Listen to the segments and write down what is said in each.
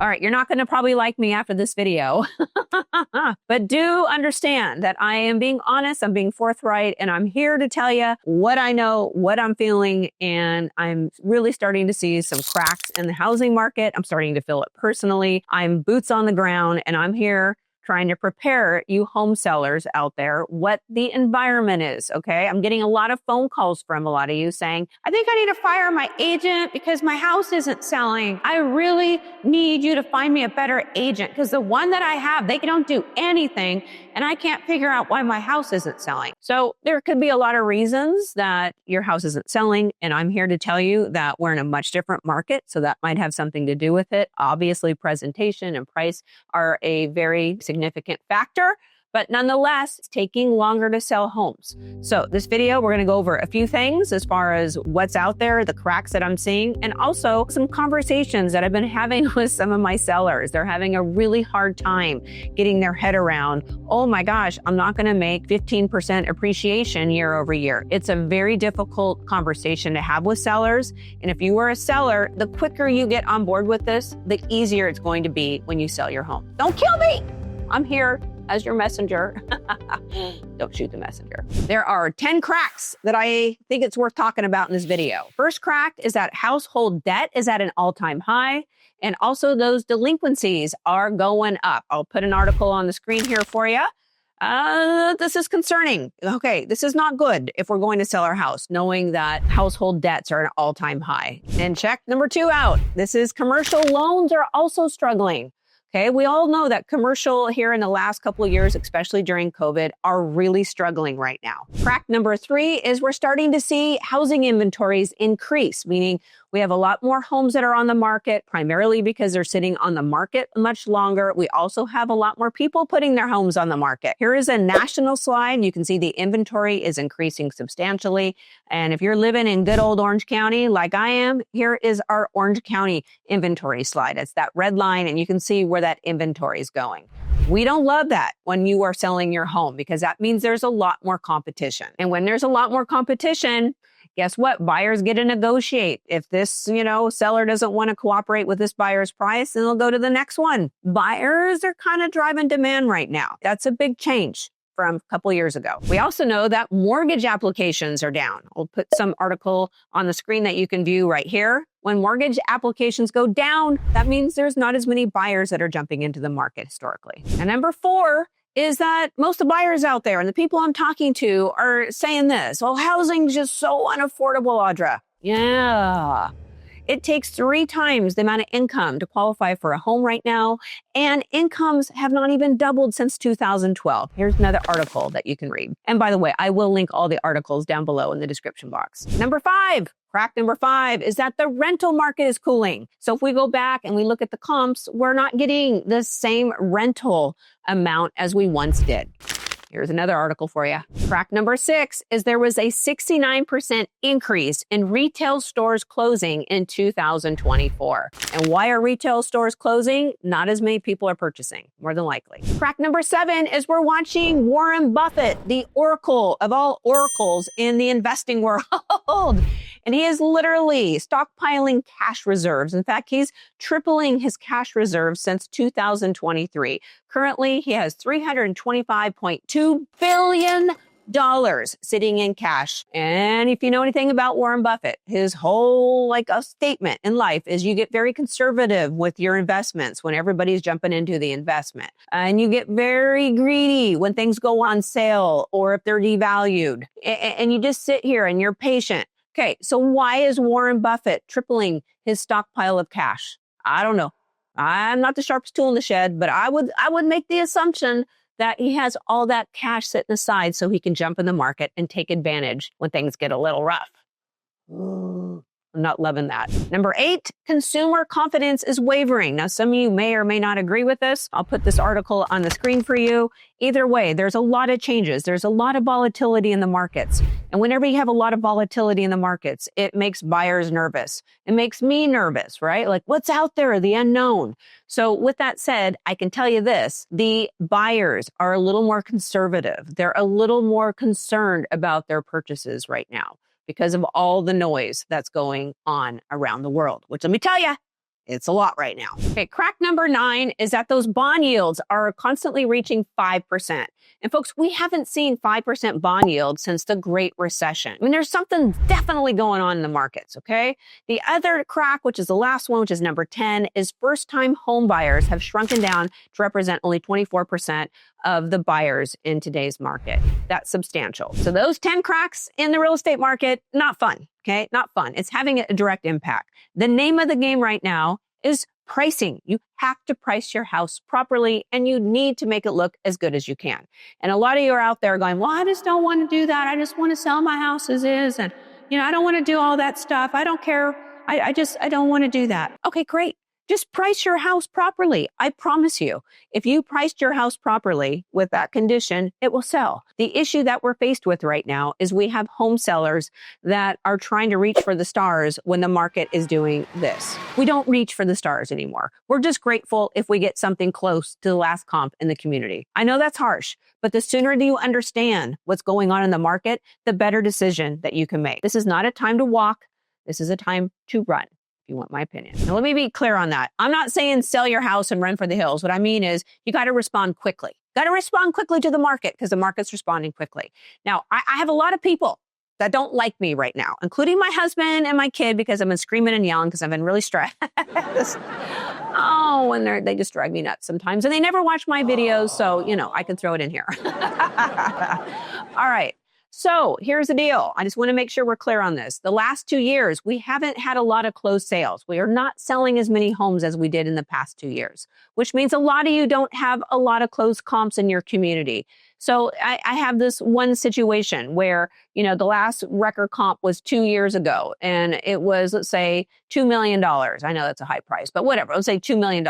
All right, you're not going to probably like me after this video, but do understand that I am being honest, I'm being forthright, and I'm here to tell you what I know, what I'm feeling, and I'm really starting to see some cracks in the housing market. I'm starting to feel it personally. I'm boots on the ground, and I'm here trying to prepare you home sellers out there what the environment is, okay? I'm getting a lot of phone calls from a lot of you saying, I think I need to fire my agent because my house isn't selling. I really need you to find me a better agent because the one that I have, they don't do anything and I can't figure out why my house isn't selling. So there could be a lot of reasons that your house isn't selling, and I'm here to tell you that we're in a much different market, so that might have something to do with it. Obviously, presentation and price are a very significant factor, but nonetheless, it's taking longer to sell homes. So this video, we're going to go over a few things as far as what's out there, the cracks that I'm seeing, and also some conversations that I've been having with some of my sellers. They're having a really hard time getting their head around, oh my gosh, I'm not going to make 15% appreciation year over year. It's a very difficult conversation to have with sellers. And if you are a seller, the quicker you get on board with this, the easier it's going to be when you sell your home. Don't kill me. I'm here as your messenger. Don't shoot the messenger. There are 10 cracks that I think it's worth talking about in this video. First crack is that household debt is at an all-time high. And also those delinquencies are going up. I'll put an article on the screen here for you. This is concerning. Okay, this is not good if we're going to sell our house, knowing that household debts are at an all-time high. And check number 2 out. This is commercial loans are also struggling. Okay, we all know that commercial here in the last couple of years, especially during COVID, are really struggling right now. Crack number 3 is we're starting to see housing inventories increase, meaning we have a lot more homes that are on the market, primarily because they're sitting on the market much longer. We also have a lot more people putting their homes on the market. Here is a national slide. You can see the inventory is increasing substantially. And if you're living in good old Orange County, like I am, here is our Orange County inventory slide. It's that red line, and you can see where that inventory is going. We don't love that when you are selling your home because that means there's a lot more competition. And when there's a lot more competition, guess what? Buyers get to negotiate. If this, seller doesn't want to cooperate with this buyer's price, then they'll go to the next one. Buyers are kind of driving demand right now. That's a big change from a couple years ago. We also know that mortgage applications are down. I'll put some article on the screen that you can view right here. When mortgage applications go down, that means there's not as many buyers that are jumping into the market historically. And number 4 is that most of the buyers out there and the people I'm talking to are saying this, well, housing's just so unaffordable, Audra. Yeah. It takes 3 times the amount of income to qualify for a home right now, and incomes have not even doubled since 2012. Here's another article that you can read. And by the way, I will link all the articles down below in the description box. Crack number 5 is that the rental market is cooling. So if we go back and we look at the comps, we're not getting the same rental amount as we once did. Here's another article for you. Crack number 6 is there was a 69% increase in retail stores closing in 2024. And why are retail stores closing? Not as many people are purchasing, more than likely. Crack number 7 is we're watching Warren Buffett, the oracle of all oracles in the investing world. And he is literally stockpiling cash reserves. In fact, he's tripling his cash reserves since 2023. Currently, he has $325.2 billion sitting in cash. And if you know anything about Warren Buffett, his whole statement in life is you get very conservative with your investments when everybody's jumping into the investment. And you get very greedy when things go on sale or if they're devalued. And you just sit here and you're patient. Okay, so why is Warren Buffett tripling his stockpile of cash? I don't know. I'm not the sharpest tool in the shed, but I would make the assumption that he has all that cash sitting aside so he can jump in the market and take advantage when things get a little rough. I'm not loving that. Number 8, consumer confidence is wavering. Now, some of you may or may not agree with this. I'll put this article on the screen for you. Either way, there's a lot of changes. There's a lot of volatility in the markets. And whenever you have a lot of volatility in the markets, it makes buyers nervous. It makes me nervous, right? Like, what's out there, the unknown. So with that said, I can tell you this, the buyers are a little more conservative. They're a little more concerned about their purchases right now, because of all the noise that's going on around the world, which let me tell you, It's a lot right now. Okay, crack number 9 is that those bond yields are constantly reaching 5%. And folks, we haven't seen 5% bond yield since the Great Recession. I mean, there's something definitely going on in the markets, okay? The other crack, which is the last one, which is number 10, is first-time home buyers have shrunken down to represent only 24% of the buyers in today's market. That's substantial. So those 10 cracks in the real estate market, not fun, okay? Not fun. It's having a direct impact. The name of the game right now is pricing. You have to price your house properly, and you need to make it look as good as you can. And a lot of you are out there going, well, I just don't want to do that. I just want to sell my house as is. And, I don't want to do all that stuff. I don't care. I don't want to do that. Okay, great. Just price your house properly. I promise you, if you priced your house properly with that condition, it will sell. The issue that we're faced with right now is we have home sellers that are trying to reach for the stars when the market is doing this. We don't reach for the stars anymore. We're just grateful if we get something close to the last comp in the community. I know that's harsh, but the sooner that you understand what's going on in the market, the better decision that you can make. This is not a time to walk. This is a time to run. You want my opinion. Now, let me be clear on that. I'm not saying sell your house and run for the hills. What I mean is you got to respond quickly. Got to respond quickly to the market because the market's responding quickly. Now, I have a lot of people that don't like me right now, including my husband and my kid, because I've been screaming and yelling because I've been really stressed. And they just drive me nuts sometimes. And they never watch my videos, so, I can throw it in here. All right. So here's the deal. I just want to make sure we're clear on this. The last 2 years, we haven't had a lot of closed sales. We are not selling as many homes as we did in the past 2 years, which means a lot of you don't have a lot of closed comps in your community. So I have this one situation where, the last record comp was 2 years ago, and it was, let's say, $2 million. I know that's a high price, but whatever. Let's say $2 million.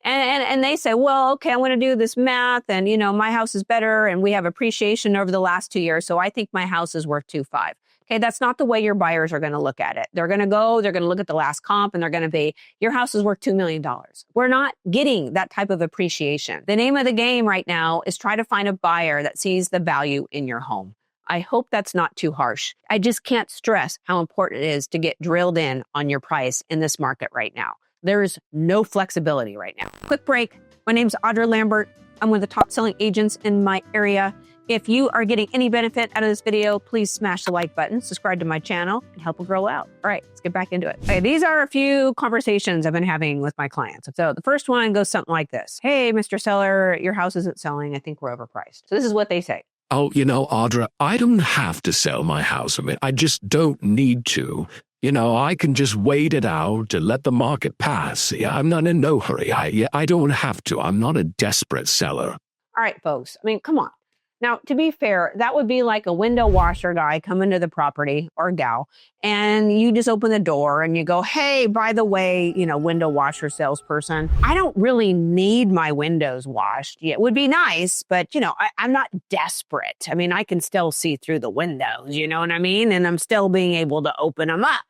And they say, well, okay, I'm going to do this math, and, my house is better, and we have appreciation over the last 2 years, so I think my house is worth 2.5. Okay, that's not the way your buyers are going to look at it. They're going to look at the last comp, and they're going to be, your house is worth $2 million. We're not getting that type of appreciation. The name of the game right now is try to find a buyer that sees the value in your home. I hope that's not too harsh. I just can't stress how important it is to get drilled in on your price in this market right now. There's no flexibility right now. Quick break. My name's Audra Lambert. I'm one of the top selling agents in my area. If you are getting any benefit out of this video, please smash the like button, subscribe to my channel, and help a girl out. All right, let's get back into it. Okay, these are a few conversations I've been having with my clients. So the first one goes something like this. Hey, Mr. Seller, your house isn't selling. I think we're overpriced. So this is what they say. Oh, Audra, I don't have to sell my house. I just don't need to. I can just wait it out and let the market pass. I'm not in no hurry. I don't have to. I'm not a desperate seller. All right, folks. Come on. Now, to be fair, that would be like a window washer guy coming to the property, or gal, and you just open the door and you go, hey, by the way, window washer salesperson, I don't really need my windows washed. It would be nice, but, I'm not desperate. I can still see through the windows, you know what I mean? And I'm still being able to open them up.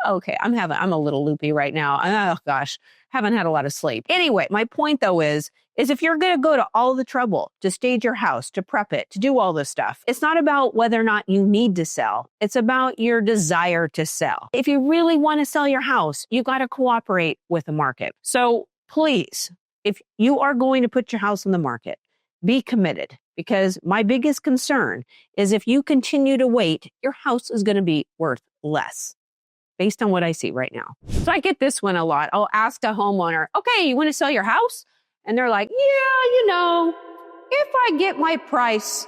Okay, I'm a little loopy right now. Oh, gosh, haven't had a lot of sleep. Anyway, my point, though, is if you're going to go to all the trouble to stage your house, to prep it, to do all this stuff, it's not about whether or not you need to sell. It's about your desire to sell. If you really want to sell your house, you got to cooperate with the market. So please, if you are going to put your house on the market, be committed, because my biggest concern is if you continue to wait, your house is going to be worth less, based on what I see right now. So I get this one a lot. I'll ask a homeowner, okay, you want to sell your house? And they're like, yeah, if I get my price,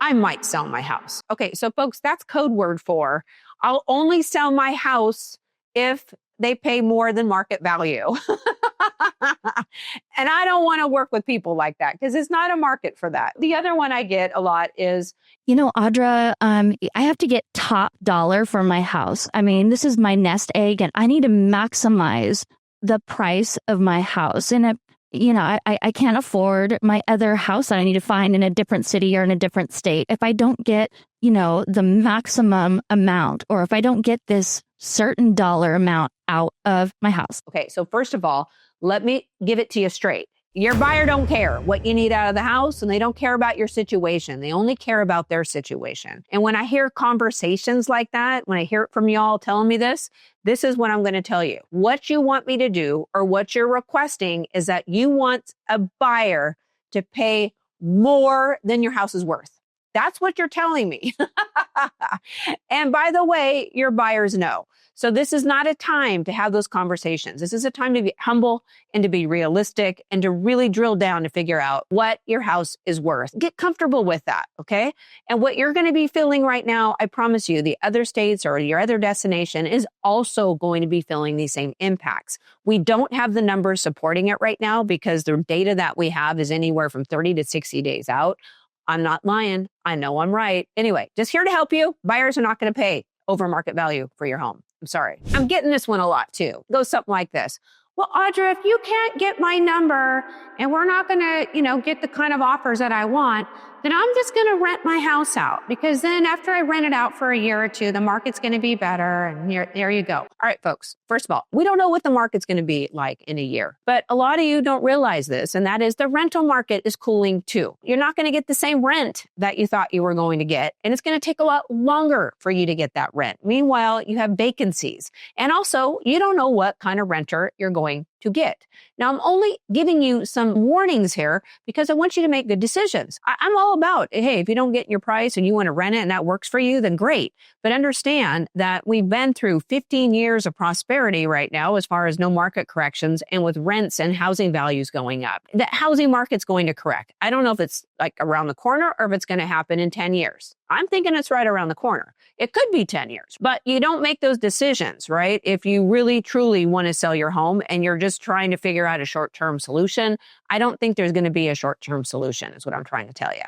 I might sell my house. Okay, so folks, that's code word for I'll only sell my house if they pay more than market value. And I don't want to work with people like that because it's not a market for that. The other one I get a lot is, Audra, I have to get top dollar for my house. This is my nest egg, and I need to maximize the price of my house. And I can't afford my other house that I need to find in a different city or in a different state. If I don't get, the maximum amount, or if I don't get this certain dollar amount out of my house. Okay, so first of all, let me give it to you straight. Your buyer don't care what you need out of the house, and they don't care about your situation. They only care about their situation. And when I hear conversations like that, when I hear it from y'all telling me this is what I'm going to tell you. What you want me to do, or what you're requesting, is that you want a buyer to pay more than your house is worth. That's what you're telling me. And by the way, your buyers know. So this is not a time to have those conversations. This is a time to be humble and to be realistic and to really drill down to figure out what your house is worth. Get comfortable with that, okay? And what you're going to be feeling right now, I promise you, the other states or your other destination is also going to be feeling these same impacts. We don't have the numbers supporting it right now because the data that we have is anywhere from 30 to 60 days out. I'm not lying. I know I'm right. Anyway, just here to help you. Buyers are not going to pay over market value for your home. I'm sorry. I'm getting this one a lot too. It goes something like this. Well, Audra, if you can't get my number and we're not going to, get the kind of offers that I want, then I'm just going to rent my house out, because then after I rent it out for a year or two, the market's going to be better. And there you go. All right, folks. First of all, we don't know what the market's going to be like in a year, but a lot of you don't realize this, and that is the rental market is cooling too. You're not going to get the same rent that you thought you were going to get, and it's going to take a lot longer for you to get that rent. Meanwhile, you have vacancies, and also you don't know what kind of renter you're going to get. Now, I'm only giving you some warnings here because I want you to make good decisions. I'm all about, hey, if you don't get your price and you want to rent it and that works for you, then great. But understand that we've been through 15 years of prosperity right now as far as no market corrections, and with rents and housing values going up. The housing market's going to correct. I don't know if it's like around the corner or if it's going to happen in 10 years. I'm thinking it's right around the corner. It could be 10 years, but you don't make those decisions, right? If you really, truly want to sell your home and you're just trying to figure out a short-term solution, I don't think there's going to be a short-term solution, is what I'm trying to tell you.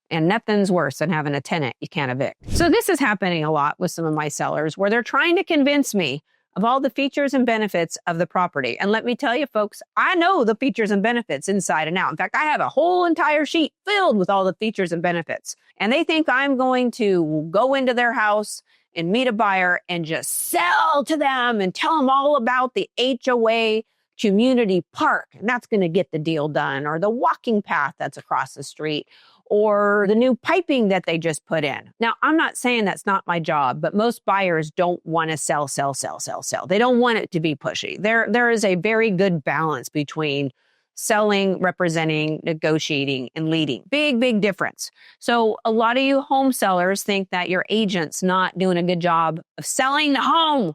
And nothing's worse than having a tenant you can't evict. So this is happening a lot with some of my sellers, where they're trying to convince me of all the features and benefits of the property. And let me tell you, folks, I know the features and benefits inside and out. In fact, I have a whole entire sheet filled with all the features and benefits. And they think I'm going to go into their house and meet a buyer and just sell to them and tell them all about the HOA community park, and that's going to get the deal done, or the walking path that's across the street, or the new piping that they just put in. Now, I'm not saying that's not my job, but most buyers don't want to sell. They don't want it to be pushy. There is a very good balance between selling, representing, negotiating, and leading. Big difference. So a lot of you home sellers think that your agent's not doing a good job of selling the home.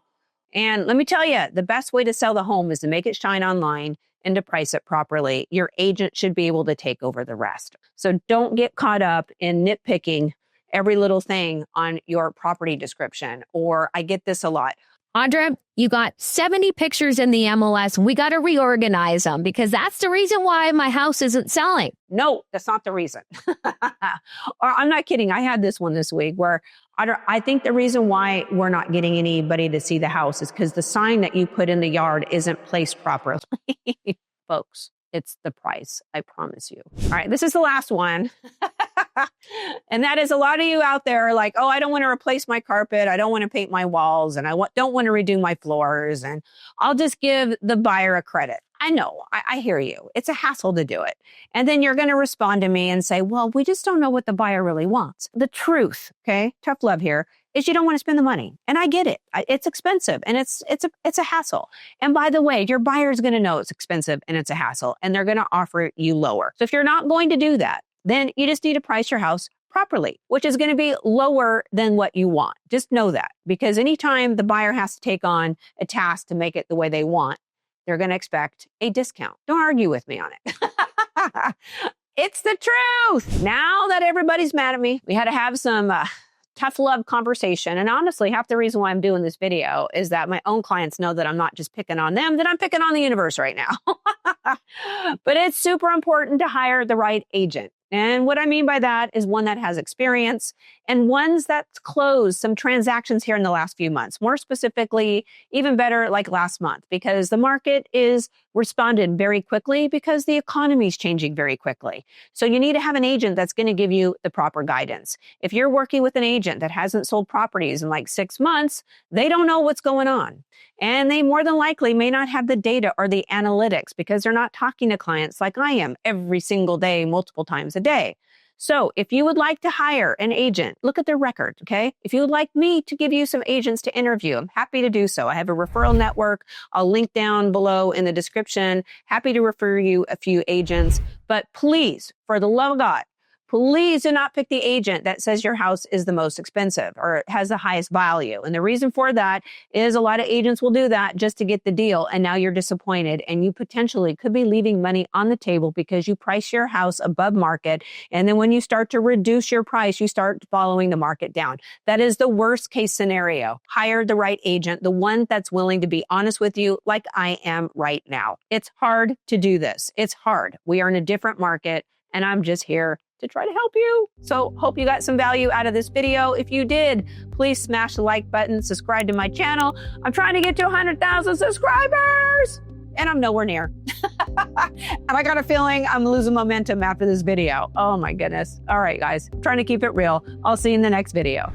And let me tell you, the best way to sell the home is to make it shine online and to price it properly. Your agent should be able to take over the rest. So don't get caught up in nitpicking every little thing on your property description. Or I get this a lot. Audra, you got 70 pictures in the MLS. We got to reorganize them because that's the reason why my house isn't selling. No, that's not the reason. Or I'm not kidding. I had this one this week where I think the reason why we're not getting anybody to see the house is because the sign that you put in the yard isn't placed properly. Folks, it's the price. I promise you. All right, this is the last one. And that is, a lot of you out there are like, oh, I don't want to replace my carpet. I don't want to paint my walls, and I don't want to redo my floors. And I'll just give the buyer a credit. I know, I hear you. It's a hassle to do it. And then you're going to respond to me and say, well, we just don't know what the buyer really wants. The truth, okay, tough love here, is you don't want to spend the money. And I get it. It's expensive and it's a hassle. And by the way, your buyer is going to know it's expensive and it's a hassle, and they're going to offer you lower. So if you're not going to do that, then you just need to price your house properly, which is going to be lower than what you want. Just know that, because anytime the buyer has to take on a task to make it the way they want, they're going to expect a discount. Don't argue with me on it. It's the truth. Now that everybody's mad at me, we had to have some tough love conversation. And honestly, half the reason why I'm doing this video is that my own clients know that I'm not just picking on them, that I'm picking on the universe right now. But it's super important to hire the right agent. And what I mean by that is one that has experience and ones that's closed some transactions here in the last few months. More specifically, even better, like last month, because the market is responded very quickly because the economy is changing very quickly. So you need to have an agent that's going to give you the proper guidance. If you're working with an agent that hasn't sold properties in like 6 months, they don't know what's going on. And they more than likely may not have the data or the analytics because they're not talking to clients like I am every single day, multiple times a day. So if you would like to hire an agent, look at their record, okay? If you would like me to give you some agents to interview, I'm happy to do so. I have a referral network. I'll link down below in the description. Happy to refer you a few agents. But please, for the love of God, please do not pick the agent that says your house is the most expensive or has the highest value. And the reason for that is a lot of agents will do that just to get the deal. And now you're disappointed and you potentially could be leaving money on the table because you price your house above market. And then when you start to reduce your price, you start following the market down. That is the worst case scenario. Hire the right agent, the one that's willing to be honest with you like I am right now. It's hard to do this. It's hard. We are in a different market and I'm just here to try to help you. So hope you got some value out of this video. If you did, please smash the like button, subscribe to my channel. I'm trying to get to 100,000 subscribers and I'm nowhere near. And I got a feeling I'm losing momentum after this video. Oh my goodness. All right, guys, I'm trying to keep it real. I'll see you in the next video.